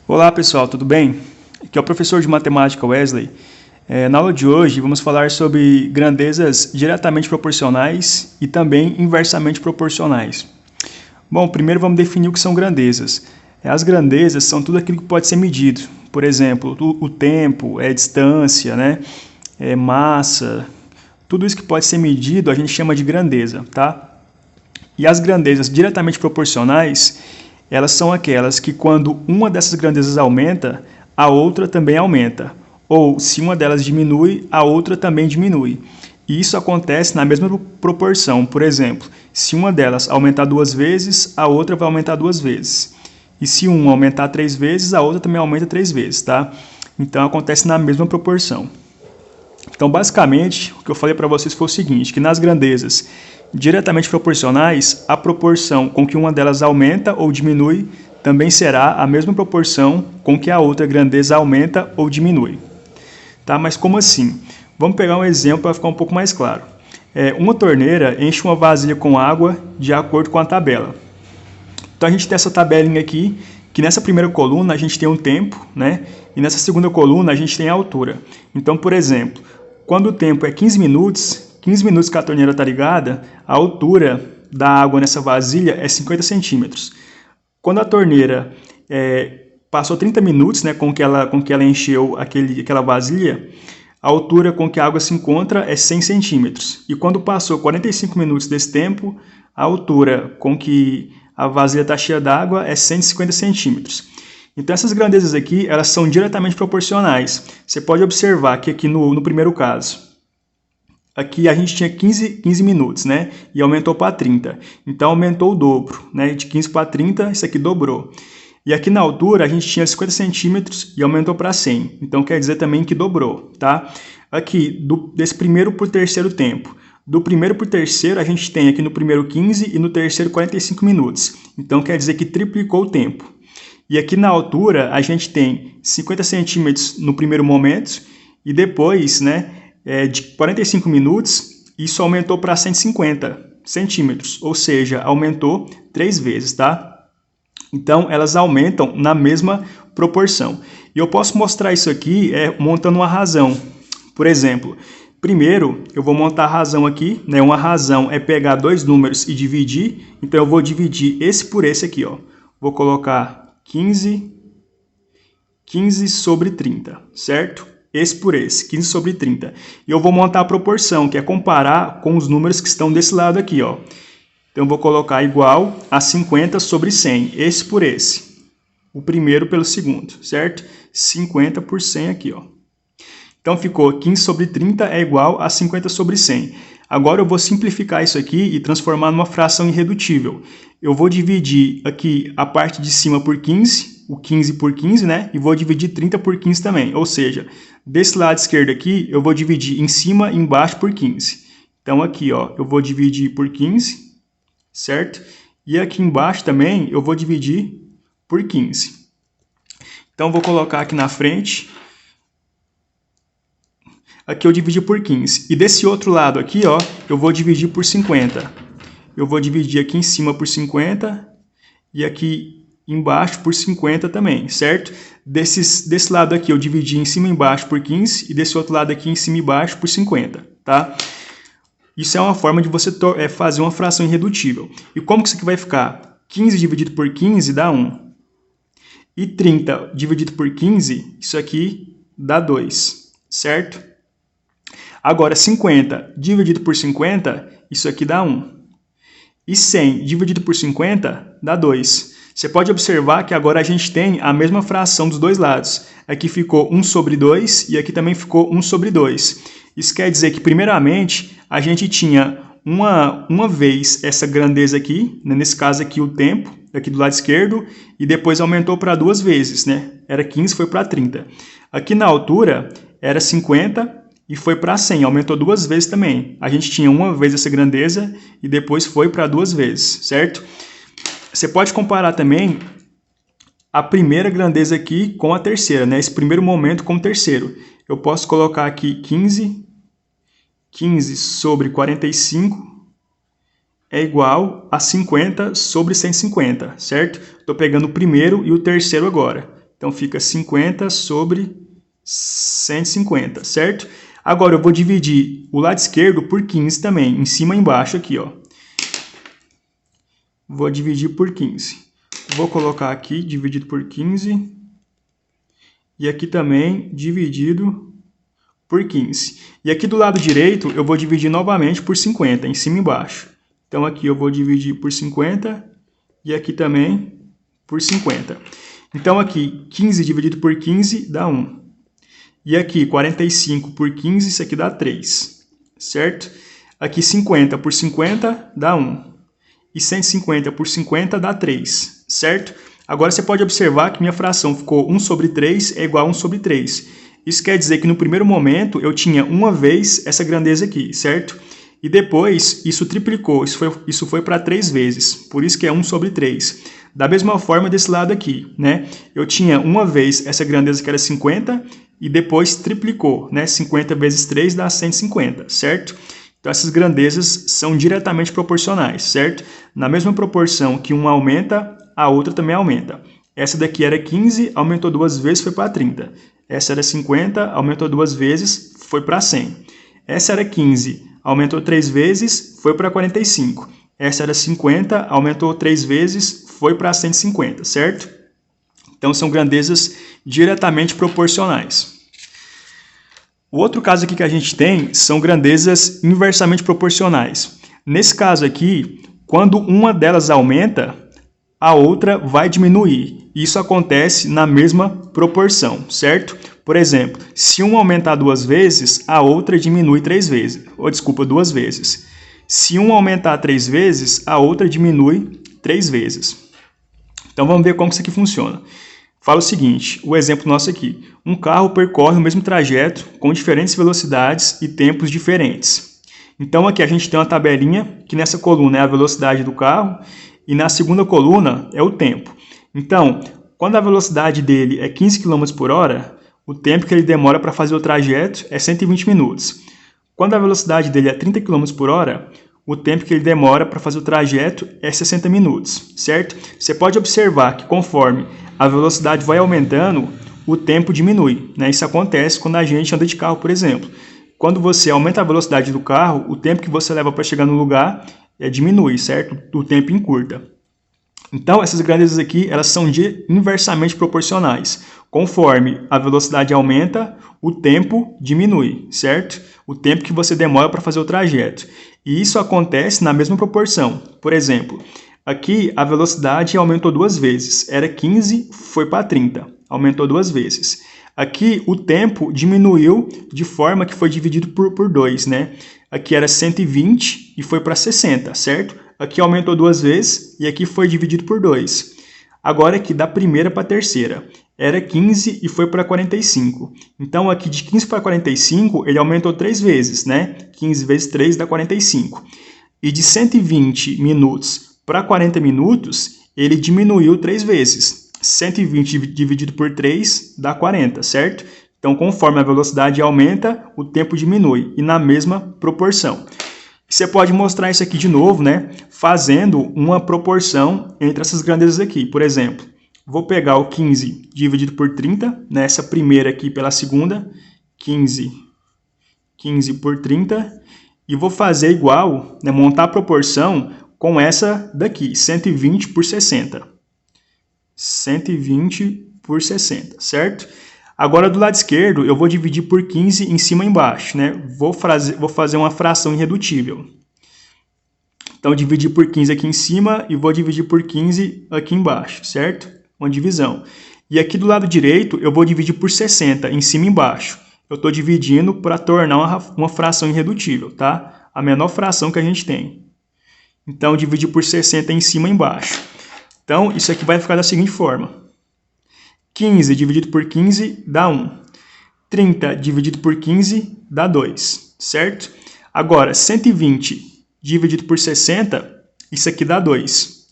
Olá pessoal, tudo bem? Aqui é o professor de matemática Wesley. Na aula de hoje vamos falar sobre grandezas diretamente proporcionais e também inversamente proporcionais. Bom, primeiro vamos definir o que são grandezas. As grandezas são tudo aquilo que pode ser medido. Por exemplo, o tempo, a distância, massa, tudo isso que pode ser medido a gente chama de grandeza, tá? E as grandezas diretamente proporcionais, elas são aquelas que quando uma dessas grandezas aumenta, a outra também aumenta. Ou se uma delas diminui, a outra também diminui. E isso acontece na mesma proporção. Por exemplo, se uma delas aumentar 2 vezes, a outra vai aumentar 2 vezes. E se uma aumentar 3 vezes, a outra também aumenta 3 vezes, tá? Então acontece na mesma proporção. Então, basicamente, o que eu falei para vocês foi o seguinte, que nas grandezas diretamente proporcionais, a proporção com que uma delas aumenta ou diminui também será a mesma proporção com que a outra grandeza aumenta ou diminui. Tá? Mas como assim? Vamos pegar um exemplo para ficar um pouco mais claro. Uma torneira enche uma vasilha com água de acordo com a tabela. Então a gente tem essa tabelinha aqui, que nessa primeira coluna a gente tem um tempo, né? E nessa segunda coluna a gente tem a altura. Então, por exemplo, quando o tempo é 15 minutos que a torneira está ligada, a altura da água nessa vasilha é 50 centímetros. Quando a torneira passou 30 minutos, né, com que ela encheu aquela vasilha, a altura com que a água se encontra é 100 centímetros. E quando passou 45 minutos desse tempo, a altura com que a vasilha está cheia d'água é 150 centímetros. Então essas grandezas aqui, elas são diretamente proporcionais. Você pode observar que aqui no primeiro caso, aqui a gente tinha 15 minutos, né? E aumentou para 30. Então aumentou o dobro, né? De 15 para 30, isso aqui dobrou. E aqui na altura a gente tinha 50 centímetros e aumentou para 100. Então quer dizer também que dobrou, tá? Aqui, desse primeiro para o terceiro tempo. Do primeiro para o terceiro, a gente tem aqui no primeiro 15 e no terceiro 45 minutos. Então quer dizer que triplicou o tempo. E aqui na altura, a gente tem 50 centímetros no primeiro momento e depois, né, de 45 minutos, isso aumentou para 150 centímetros, ou seja, aumentou 3 vezes, tá? Então, elas aumentam na mesma proporção. E eu posso mostrar isso aqui montando uma razão. Por exemplo, primeiro, eu vou montar a razão aqui, né? Uma razão é pegar dois números e dividir, então eu vou dividir esse por esse aqui, ó. Vou colocar 15 sobre 30, certo? Esse por esse, 15 sobre 30. E eu vou montar a proporção, que é comparar com os números que estão desse lado aqui, ó. Então, eu vou colocar igual a 50 sobre 100, esse por esse. O primeiro pelo segundo, certo? 50 por 100 aqui, ó. Então, ficou 15 sobre 30 é igual a 50 sobre 100. Agora, eu vou simplificar isso aqui e transformar numa fração irredutível. Eu vou dividir aqui a parte de cima por 15, o 15 por 15, né? E vou dividir 30 por 15 também. Ou seja, desse lado esquerdo aqui, eu vou dividir em cima e embaixo por 15. Então, aqui, ó, eu vou dividir por 15, certo? E aqui embaixo também, eu vou dividir por 15. Então, vou colocar aqui na frente. Aqui eu dividi por 15. E desse outro lado aqui, ó, eu vou dividir por 50. Eu vou dividir aqui em cima por 50 e aqui embaixo por 50 também, certo? Desse lado aqui eu dividi em cima e embaixo por 15 e desse outro lado aqui em cima e embaixo por 50, tá? Isso é uma forma de você fazer uma fração irredutível. E como que isso aqui vai ficar? 15 dividido por 15 dá 1. E 30 dividido por 15, isso aqui dá 2, certo? Agora, 50 dividido por 50, isso aqui dá 1. E 100 dividido por 50 dá 2. Você pode observar que agora a gente tem a mesma fração dos dois lados. Aqui ficou 1 sobre 2 e aqui também ficou 1 sobre 2. Isso quer dizer que, primeiramente, a gente tinha uma vez essa grandeza aqui, né? Nesse caso aqui o tempo, aqui do lado esquerdo, e depois aumentou para 2 vezes, né? Era 15, foi para 30. Aqui na altura era 50 e foi para 100, aumentou 2 vezes também. A gente tinha uma vez essa grandeza e depois foi para 2 vezes, certo? Você pode comparar também a primeira grandeza aqui com a terceira, né? Esse primeiro momento com o terceiro. Eu posso colocar aqui 15 sobre 45 é igual a 50 sobre 150, certo? Estou pegando o primeiro e o terceiro agora. Então fica 50 sobre 150, certo? Agora eu vou dividir o lado esquerdo por 15 também, em cima e embaixo aqui, ó. Vou dividir por 15. Vou colocar aqui, dividido por 15. E aqui também, dividido por 15. E aqui do lado direito, eu vou dividir novamente por 50, em cima e embaixo. Então aqui eu vou dividir por 50 e aqui também por 50. Então aqui, 15 dividido por 15 dá 1. E aqui, 45 por 15, isso aqui dá 3, certo? Aqui, 50 por 50 dá 1. E 150 por 50 dá 3, certo? Agora você pode observar que minha fração ficou 1 sobre 3 é igual a 1 sobre 3. Isso quer dizer que no primeiro momento eu tinha uma vez essa grandeza aqui, certo? E depois isso triplicou, isso foi para 3 vezes, por isso que é 1 sobre 3. Da mesma forma desse lado aqui, né? Eu tinha uma vez essa grandeza que era 50 e depois triplicou, né? 50 vezes 3 dá 150, certo? Então essas grandezas são diretamente proporcionais, certo? Na mesma proporção que uma aumenta, a outra também aumenta. Essa daqui era 15, aumentou 2 vezes, foi para 30. Essa era 50, aumentou 2 vezes, foi para 100. Essa era 15, aumentou 3 vezes, foi para 45. Essa era 50, aumentou 3 vezes, foi para 150, certo? Então são grandezas diretamente proporcionais. O outro caso aqui que a gente tem são grandezas inversamente proporcionais. Nesse caso aqui, quando uma delas aumenta, a outra vai diminuir. Isso acontece na mesma proporção, certo? Por exemplo, se uma aumentar 2 vezes, a outra diminui 3 vezes. Ou desculpa, 2 vezes. Se uma aumentar 3 vezes, a outra diminui 3 vezes. Então vamos ver como isso aqui funciona. Fala o seguinte, o exemplo nosso aqui. Um carro percorre o mesmo trajeto com diferentes velocidades e tempos diferentes. Então aqui a gente tem uma tabelinha, que nessa coluna é a velocidade do carro, e na segunda coluna é o tempo. Então, quando a velocidade dele é 15 km por hora, o tempo que ele demora para fazer o trajeto é 120 minutos. Quando a velocidade dele é 30 km por hora, o tempo que ele demora para fazer o trajeto é 60 minutos, certo? Você pode observar que conforme a velocidade vai aumentando, o tempo diminui, né? Isso acontece quando a gente anda de carro, por exemplo. Quando você aumenta a velocidade do carro, o tempo que você leva para chegar no lugar diminui, certo? O tempo encurta. Então, essas grandezas aqui, elas são inversamente proporcionais. Conforme a velocidade aumenta, o tempo diminui, certo? O tempo que você demora para fazer o trajeto. E isso acontece na mesma proporção. Por exemplo, aqui a velocidade aumentou 2 vezes. Era 15, foi para 30. Aumentou 2 vezes. Aqui o tempo diminuiu de forma que foi dividido por 2, né? Aqui era 120 e foi para 60, certo? Aqui aumentou 2 vezes e aqui foi dividido por 2. Agora aqui da primeira para a terceira. Era 15 e foi para 45. Então aqui de 15 para 45 ele aumentou 3 vezes, né? 15 vezes 3 dá 45. E de 120 minutos para 40 minutos ele diminuiu 3 vezes. 120 dividido por 3 dá 40, certo? Então, conforme a velocidade aumenta, o tempo diminui, e na mesma proporção. Você pode mostrar isso aqui de novo, né? Fazendo uma proporção entre essas grandezas aqui. Por exemplo, vou pegar o 15 dividido por 30, né? Essa primeira aqui pela segunda, 15 por 30, e vou fazer igual, né? Montar a proporção com essa daqui, 120 por 60. 120 por 60, certo? Agora, do lado esquerdo, eu vou dividir por 15 em cima e embaixo, né? Vou fazer uma fração irredutível. Então, dividir por 15 aqui em cima e vou dividir por 15 aqui embaixo, certo? Uma divisão. E aqui do lado direito, eu vou dividir por 60 em cima e embaixo. Eu estou dividindo para tornar uma fração irredutível, tá? A menor fração que a gente tem. Então, dividir por 60 em cima e embaixo. Então, isso aqui vai ficar da seguinte forma. 15 dividido por 15 dá 1. 30 dividido por 15 dá 2, certo? Agora, 120 dividido por 60, isso aqui dá 2.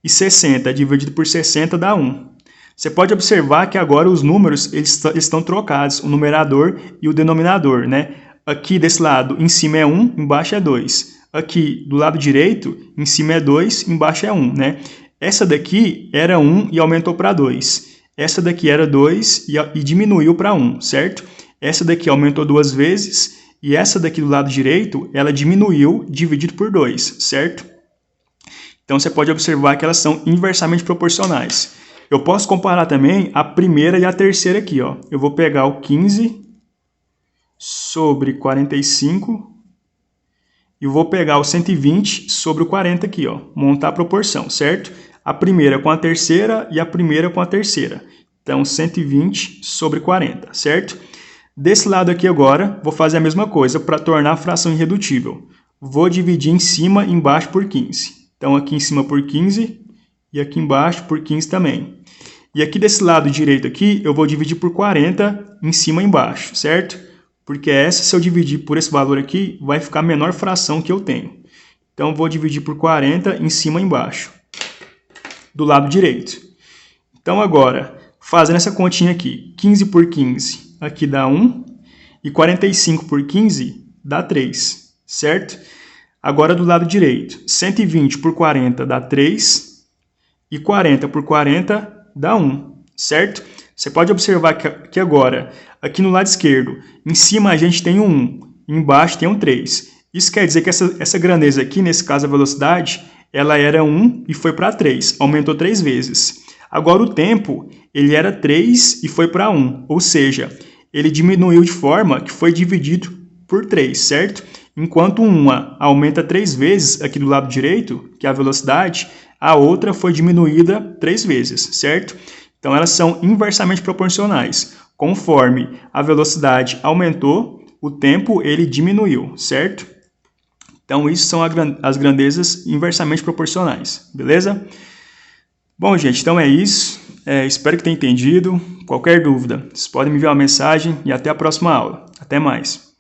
E 60 dividido por 60 dá 1. Você pode observar que agora os números eles estão trocados, o numerador e o denominador, né? Aqui desse lado, em cima é 1, embaixo é 2. Aqui do lado direito, em cima é 2, embaixo é 1, né? Essa daqui era 1 e aumentou para 2. essa daqui era 2 e diminuiu para 1, certo? Essa daqui aumentou 2 vezes e essa daqui do lado direito, ela diminuiu dividido por 2, certo? Então, você pode observar que elas são inversamente proporcionais. Eu posso comparar também a primeira e a terceira aqui, ó. Eu vou pegar o 15 sobre 45 e vou pegar o 120 sobre o 40 aqui, ó. Montar a proporção, certo? A primeira com a terceira e a primeira com a terceira. Então, 120 sobre 40, certo? Desse lado aqui agora, vou fazer a mesma coisa para tornar a fração irredutível. Vou dividir em cima e embaixo por 15. Então, aqui em cima por 15 e aqui embaixo por 15 também. E aqui desse lado direito aqui, eu vou dividir por 40 em cima e embaixo, certo? Porque essa, se eu dividir por esse valor aqui, vai ficar a menor fração que eu tenho. Então, vou dividir por 40 em cima e embaixo, do lado direito. Então, agora, fazendo essa continha aqui, 15 por 15, aqui dá 1, e 45 por 15 dá 3, certo? Agora, do lado direito, 120 por 40 dá 3, e 40 por 40 dá 1, certo? Você pode observar que agora, aqui no lado esquerdo, em cima a gente tem um 1, embaixo tem um 3. Isso quer dizer que essa grandeza aqui, nesse caso a velocidade, ela era 1 e foi para 3, aumentou 3 vezes. Agora o tempo, ele era 3 e foi para 1, ou seja, ele diminuiu de forma que foi dividido por 3, certo? Enquanto uma aumenta 3 vezes aqui do lado direito, que é a velocidade, a outra foi diminuída 3 vezes, certo? Então, elas são inversamente proporcionais. Conforme a velocidade aumentou, o tempo ele diminuiu, certo? Então, isso são as grandezas inversamente proporcionais, beleza? Bom, gente, então é isso. Espero que tenham entendido. Qualquer dúvida, vocês podem me enviar uma mensagem e até a próxima aula. Até mais!